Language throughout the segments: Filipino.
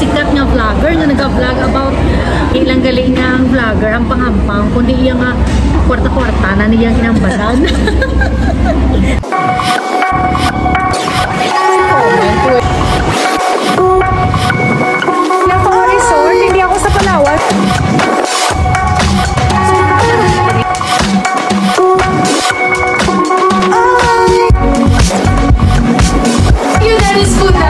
sikat nga vlogger nga nag-vlog about ilang galing nga ang vlogger ang pangampang kundi iya nga kwarta-kwarta na niyang inambalan. Resort, hindi ako sa Palawan. Yun na rin school na.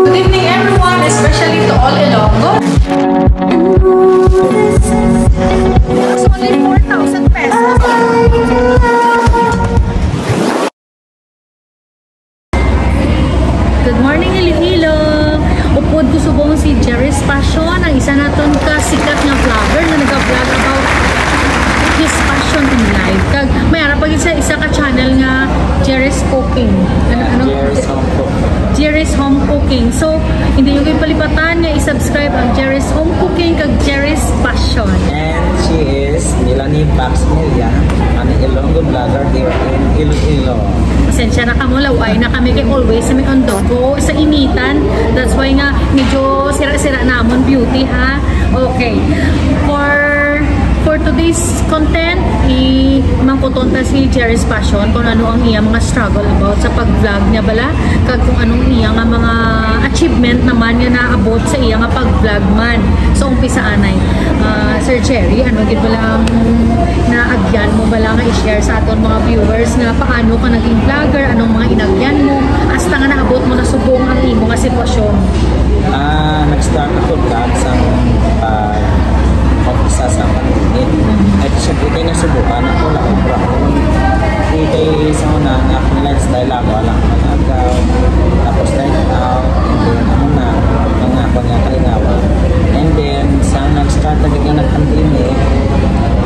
Good evening everyone, especially to all Ilonggo. It's only 4,000 pesos. Good morning Iloilo! Upod ko subong si Jerry's Passion, ang isa naton ka sikat nga vlogger na nag-vlog about his passion in life. Kag may ara pag isa ka channel nga Jerry's Cooking. Jerry's Home Cooking. So, hindi yung kayo palipatan nga i-subscribe ang Jerry's Home Cooking kag Jerry's Passion. And she is Melanie Maximilia, an Ilonggo vlogger here in Iloilo. Pasensya na kamo, laway na kami kay always sa may ondogo sa initan. That's why nga medyo sira-sira namon beauty ha. Okay. For today's content, mangkuton ta si Jerry's Passion kung ano ang iyang mga struggle about sa pag-vlog niya bala, kag kung anong iyang mga achievement naman nga naabot sa iyang pag-vlog man. So umpisa anay, Sir Jerry, ano gid bala ang naagyan mo bala nga i-share sa aton mga viewers nga paano ka naging vlogger, anong mga inagyan mo hasta nga naabot mo na subong ang imo nga sitwasyon. Nag-start ako vlog sa isa sa panunit. At siyempre kayo nasubukan ako na ubra ko. Hindi sa una na akong lifestyle ako alang managaw. Tapos night out. And then ako na ang ako nga kalingawa. And then sa nag-start na biglang nag-pandemic,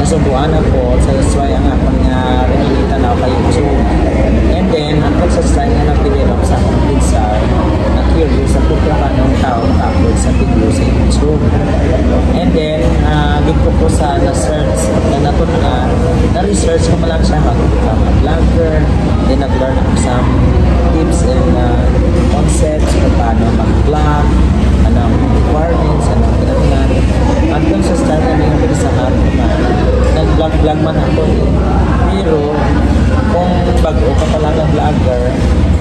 nasubukan ako sa isway ang ako nga rinilita na ako kayo. So, and then hanggang sa style na nag-develop sa akong pizza, na-curious ako kung anong tao naka-upload sa video sa YouTube. And then, dito ko sa na-search na-research ko malang siya mag-vlogger. Then nag-learn ako some tips and concepts kung paano mag-vlog, anong requirements, anong pinaglan. Hanggang sa start na yung pag-isahan nag-vlog man ako pero kung bago ka pala ng vlogger,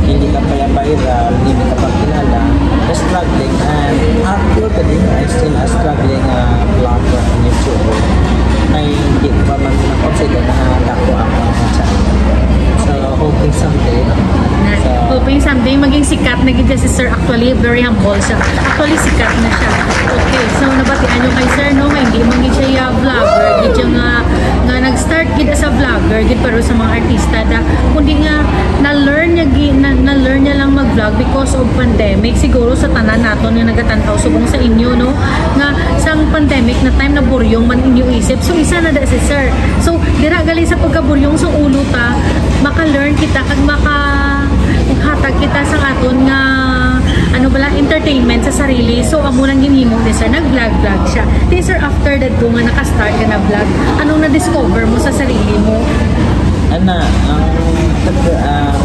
hindi ka pa yung viral, hindi ka pa kilala, struggling, and after today, I still struggling vlogger on YouTube. Ay hindi ko pa man na-consider na dako ako ang channel. So, hoping someday. Hoping someday maging sikat na gid si Sir. Actually, very humble siya. Actually, sikat na siya. Okay, so nabatian nyo kay Sir, no? Nga hindi man gid siya vlogger. Gid siya nga nag-start gid sa vlogger, gid pero sa mga artista da. Kundi nga na-learn niya lang mag-vlog because of pandemic. Siguro sa tanan naton nga nagatantaw subong sa inyo, no? Nga sang pandemic na time na buryong man inyo isip. So isa na da si Sir. So dira gali sa pagkaburyong sa ulo ta, maka-learn kita kag hatag kita sa aton nga ano bala entertainment sa sarili. So amo nang ginhimo ni Sir, nag-vlog siya. Then Sir, after that ko nga naka-start ka na vlog, anong na-discover mo sa sarili mo?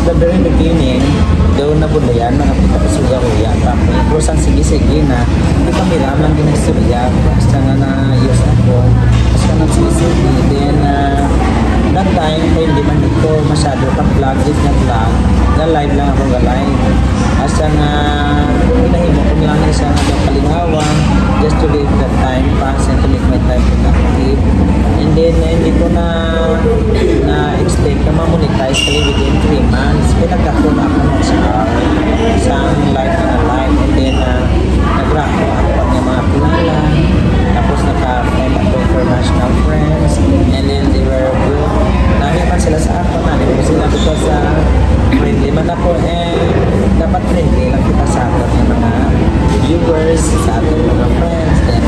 The very beginning, daw na bulayan, mga pita ko suya ko yan. Tapos ang sige-sige na, hindi kami ramang ginagsurya. Basta nga na-use ako. Basta nga sige-sige. Then, that time, hindi man dito masyado pag-vlog, na-live lang ako ga-live. Basta nga, pinahimo ko lang isa nga kalingawan, just to live that time pass and to make my time productive. And then, hindi ko na-expect na ma-monetize kayo within 3 months. Pinagkakon ako sa live na live. And then, nag-rako ako pag yung mga kilala. Tapos naka-friend ako international friends. And then, they were good. Naniman sila sa ako. Naniman sila because friendly man ako. And dapat friendly lang kita sa atin yung mga viewers, sa ating mga friends. Then,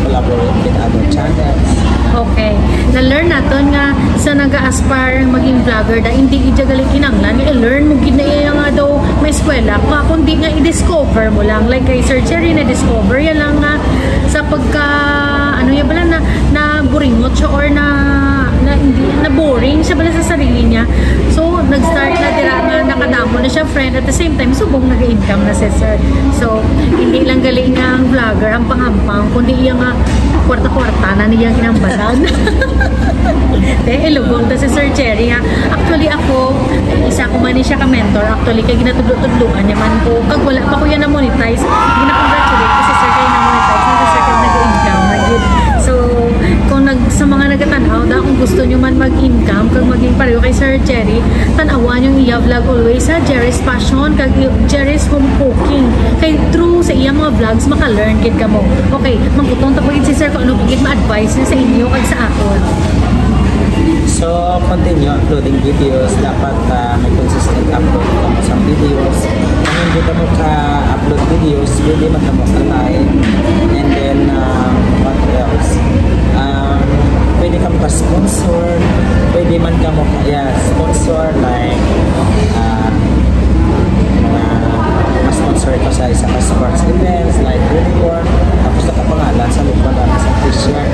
collaborate with other channels. Okay. Na-learn naton nga sa nag-aspire maging vlogger da hindi ijagali kinanglan i-learn mo gid na iya nga daw may eskwela pa kundi nga i-discover mo lang like kay Sir Cherry na discover yan lang nga sa pagka ano ya bala na buringot siya or na hindi na boring siya bala sa sarili niya. So nag-start na dira nga nakadamo na siya friend at the same time subong nag-income na si Sir. So hindi lang galing nga ang vlogger ang pangampang kundi iya nga kwarta-kwarta na niya kinambalan. Ilugong ta si Sir Cherry ha. Actually ako, isa ko man ni siya ka-mentor. Actually, kay ginatudlo-tudluan niya man ko. Kag wala pa ko yan na-monetize, gina-congratulate ko si Sir kay na-monetize. Na si Sir kay nag-income. So, kung sa mga nagatanaw, kung gusto nyo man mag-income, kag maging pareho kay Sir Cherry, tanawan yung iya vlog always sa Jerry's Passion, kag Jerry's Home Cooking. Kay true sa iya mga vlogs, maka-learn kid ka mo. Okay, magkutong tapagin si Sir kung ano pagkit ma-advise niya sa inyo kag sa akon. So, continue uploading videos. Dapat may consistent upload ka mo sa videos. Kung hindi ka mo ka-upload videos, pwede magkamo ka live. And then, what else? Pwede ka mo ka-sponsor. Pwede man ka mo sponsor like ma-sponsor ko sa isa ka sports events like uniform. Tapos nakapangalan sa lupa natin sa t-shirt.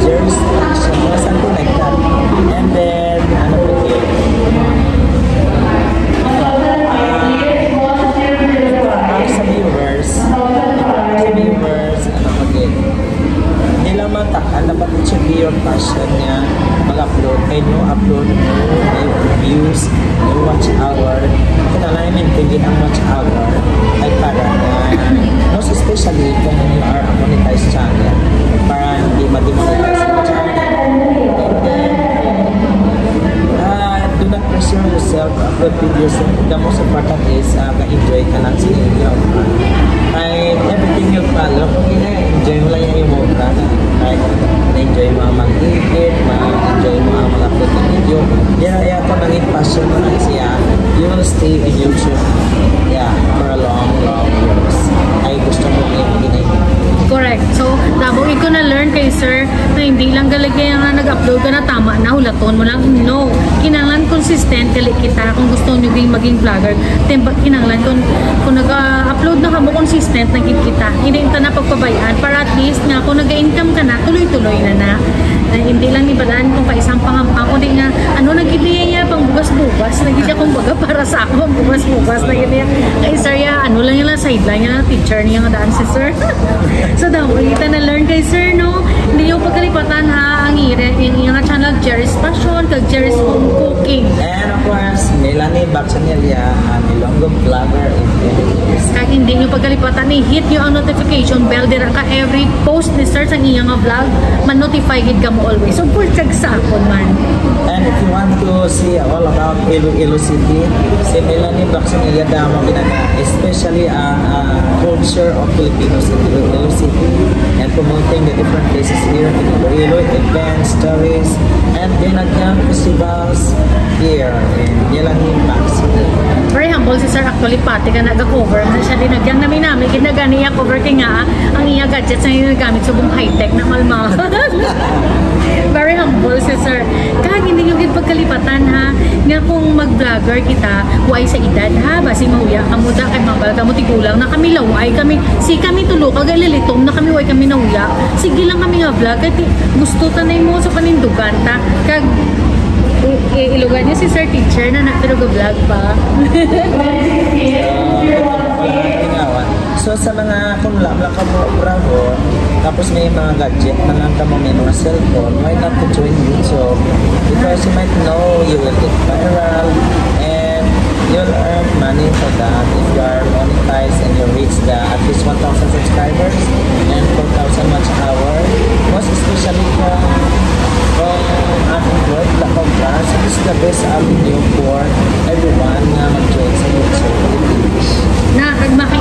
Jerry's Passion. Something like that. And then, ano po yun? Sa viewers, ano po yun? Hindi lang matakal, dapat siya be your passion niya mag-upload. Kaya no upload, no views, no watch hour. Kung na-maintain din ang watch hour, ay para most especially kung you are a monetized channel, para hindi ma-demonetize yung channel. And then, do not pressure yourself upload videos. The most important is ka-enjoy ka lang sa inyo. Kahit everything you follow, enjoy mo lang yung emotra na kahit na-enjoy mo ang mag-edit, ma-enjoy mo ang mag-upload ng video. Kaya ito naging passion mo na siya. You will stay in YouTube for a long years. Ay gusto mo yung ginagawa. Correct. So, dabong ko na-learn kay Sir na hindi lang galagay nga nag-upload ka na tama na, hulaton mo lang. No. Kinanglan consistent kali kita kung gusto nyo maging vlogger. Kinanglan kung nag-upload na ka mo consistent na kita. Hindi na pagpabayaan para at least nga kung nag-income ka na, tuloy-tuloy na. Hindi lang ibalaan kung kaisang pangampang. Kundi nga, nag-ideya niya pang bugas-bugas. Nag-ideya kung baga para sa ako, bugas-bugas. Nag-ideya. Kay Sir, lang yung sideline niya, teacher niya nga daan si Sir. So daw, kita na-learn kay Sir, no? Hindi yung pagkalipatan ha, ang yung channel Jerry's Passion, kag Jerry's Home Cooking. And of course, Melanie Baxanelia, Milongo Vlogger in Philippines. Kag hindi yung pagkalipatan, hit nyo ang notification bell, dira ka every post ni Sir sa iyang vlog, man-notify gid ka mo always. So, full kag sa akon man. And if you want to see all about Iloilo City, si Melanie Baxanelia damo ginana, especially ang culture of Filipinos in Iloilo City and promoting the different places here in Iloilo, events, stories, and Dinagyang festivals here in Melanie Baxanelia. Very humble si Sir actually pati ka nag-cover na siya dinagyang namin ginagani niya cover kay nga ang iya gadgets na ginagamit sa buong high-tech na malmahal. Very humble si Sir. Kag hindi yung pagkalipatan ha nga kung mag-vlogger kita why sa edad ha basi mauya kamuda kay mabal kamo tigulang na kami laway kami tulo kag lilitom na kami way kami nauya sige lang kami nga vlog kay gusto tanay mo sa panindugan ta kag ilugan niya si Sir Teacher na nag-vlog pa. So sa mga kung lang ka mo bravo tapos may mga gadget na lang ka mo may mga cellphone, why not to join YouTube? Because you might know you will get viral and you'll earn money for that if you are monetized and you reach at least 1,000 subscribers and 4,000 watch hour. Most especially kung unemployed lang ka. So this is the best avenue for everyone na mag-join sa YouTube. Na,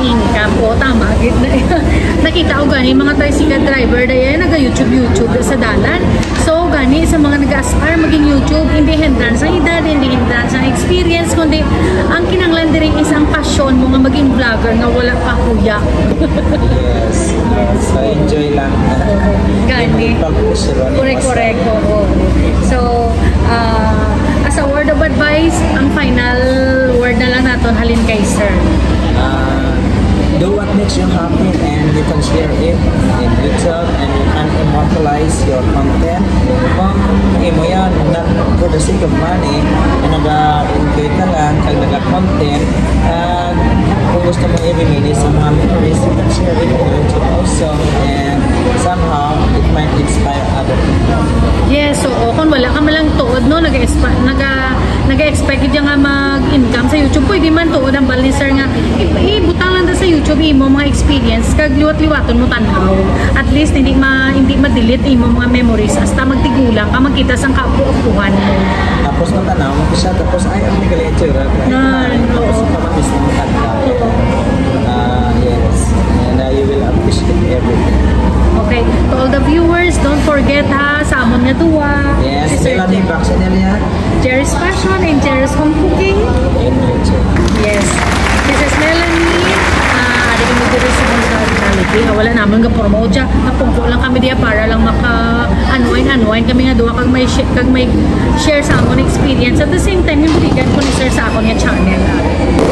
income. O, tama, gid na. Nakita ko gani, mga tricycle driver dahil naga-YouTube sa dalan. So, gani, sa mga nag-aspire maging YouTube, hindi hindrance ang edad, hindi hindrance ang experience, kundi ang kinanglan din is ang passion mo nga maging vlogger nga wala pa huya. Yes. So, enjoy lang. Gani. Correct. Oo. So, as a word of advice, ang final word na lang natin halin kay sir. Do what makes you happy and you can share it in YouTube and you can immortalize your content. Kung mo yan, not for the sake of money, nag-enjoy ka lang, kag nag-content, and kung gusto mo i-reminisce sa mga memories, you can share it in YouTube also, and somehow it might inspire other people. Yes, so kung wala ka malang tuod no, nag-expect dyan nga mag-income sa YouTube, pwede man tuod ang balisar nga ibutang lang sa YouTube imo mga experience kag liwat-liwaton mo tanaw. At least hindi ma-delete imo mga memories hasta magtigulang ka magkita sang kapuupuhan mo. Tapos matanaw mo siya, tapos ayaw mo gali itsura. Tapos kamatis mo tanaw. Yes, and you will appreciate everything. Okay, to all the viewers, don't forget ha, sa amon nga duwa. Yes, Si Sir Melanie vaccine niya. Jerry's Fashion and Jerry's Home Cooking. In YouTube. Yes. This is Melanie. Ari kami dito sa hospitality. Wala naman ga-promote siya. Napungko lang kami diya para lang maka-unwind kami nga duwa kag may share sa amon experience. At the same time, yung bigan ko ni Sir sa akon nga channel.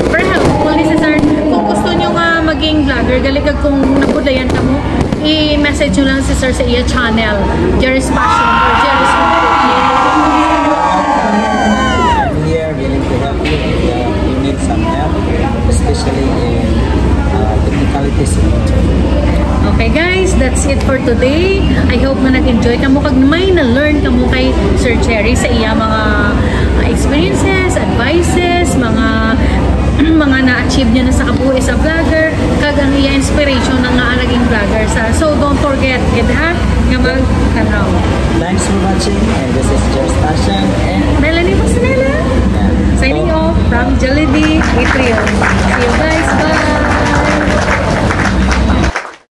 Very helpful ni Sir. Kung gusto nyo nga maging vlogger, galigag kung napudlayan ka mo, i-message nyo lang si Sir sa iya channel, Jerry's Passion or Jerry's Home Cooking. I'm here willing to help you if you need some help, especially in technicalities. Okay guys, that's it for today. I hope na nag-enjoy ka mo kag may na-learn ka mo kay Sir Jerry sa iya mga experiences, advices, mga na-achieve niya na sa kabuhi sa vlogger, kag ang iya inspiration na nga naging vlogger sa. So don't forget, ha, nga mag-tanaw. Thanks for watching, and this is Jerry's Passion and Melanie Pasanela, signing off from Jollibee Atrium. See you guys, bye!